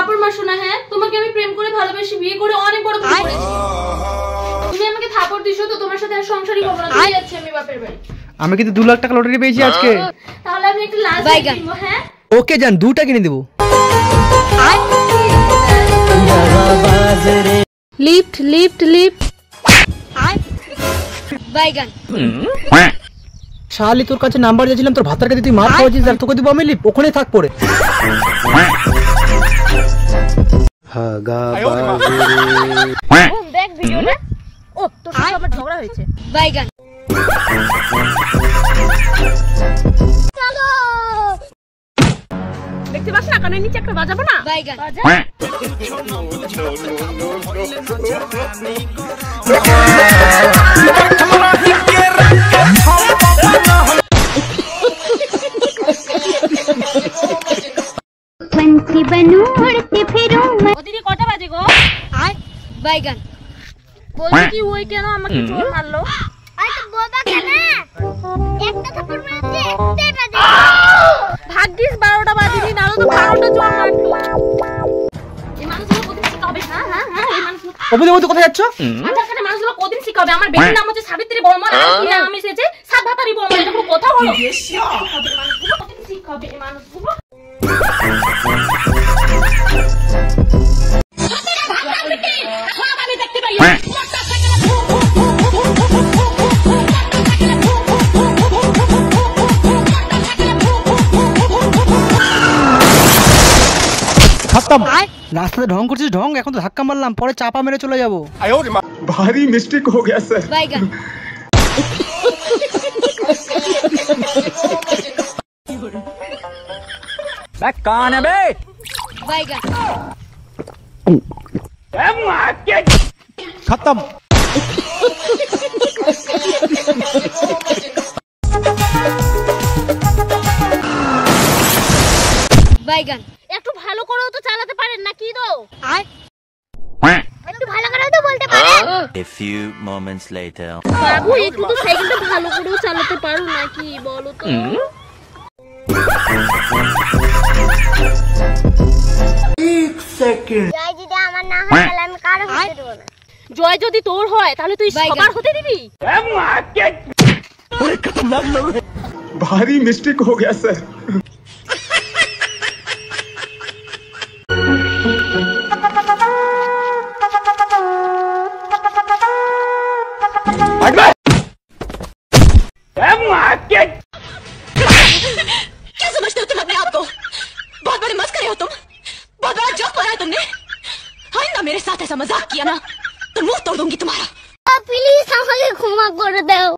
থাপড় মারছো না? হ্যাঁ, তোমাকে আমি প্রেম করে ভালোবেসে বিয়ে করে অনেক বড় ভুল করেছি। তুমি আমাকে থাপড় দিছো তো তোমার সাথে আর সংসারই করব না। চলে যাচ্ছি আমি বাপের বাড়ি। আমি কিন্তু 2 লাখ টাকা লটারি পেয়েছি আজকে। তাহলে আমি একটা লাল কিনবো। হ্যাঁ ওকে জান, 2টা কিনে দেব। Lift lift lift. বাইগান শালি, তোর কাছে নাম্বার দিয়েছিলাম, তোর ভাতার কাছে তুই মার খাওয়াছিস, আর তোকে দিব আমি লিফট। ওখানেই থাক পড়ে। দেখ ভিডিওটা। ও তোর সাথে আবার ঝগড়া হয়েছে। বাইগান চলো। দেখতে পাচ্ছ না কানের নিচে একটা বাজাবো না? বাইগান বাজা। पंछी बनूं उड़ती फिरूं मैं। ওদিকে কটা বাজে গো? আয় বাইগান বলছি কি ওই কেন আমাকে চোর মারলো? আরে তো বোবা কেন? একটা থাপ্পড় মেরেছে, একটা বাজে। ভাগ্যিস 12টা বাজেনি, নাহলে তো 12টা চোর মারতো। এই মানুষগুলো কদিন শিখাবে? হ্যাঁ হ্যাঁ হ্যাঁ, এই মানুষগুলো অবুঝে বলতে কোথায় যাচ্ছ? আচ্ছা আচ্ছা, মানুষগুলো কদিন শিখাবে? আমার বেটির নাম হচ্ছে সাবিত্রী বর্মা, আর কি নাম এসেছে সাত ভাতারি বর্মা। এটা কোনো কথা হলো? মানুষগুলো কদিন শিখাবে এই মানুষগুলো? খতম। রাস্তাতে ঢং করছিস ঢং, এখন তো ধাক্কা মারলাম, পরে চাপা মেরে চলে যাবো। भारी मिस्टेक हो गया सर। বাইগান कौन है बे? বাইগান खत्म। বাইগান একটু ভালো করেও তো চালাতে পারেন না? কি তো আয় একটু ভালো করে তো বলতে পারেন। A few moments later. বাবু একটু তো সাইকেলটা ভালো করেও চালাতে পারো নাকি বলো তো? জয় যদি আমার না হয় তাহলে আমি কারো হতে দেব না। জয় যদি তোর হয় তাহলে তুই সবার হতে দিবি? भारी मिस्टेक हो गया सर। क्या समझते हो तुम अपने आप को? बहुत बड़े मस्करे हो तुम। बहुत बड़ा जोक बनाया तुमने। आइंदा मेरे साथ ऐसा मजाक किया ना तो मुंह तोड़ दूंगी तुम्हारा। প্লিজ আমাকে ক্ষমা করে দাও।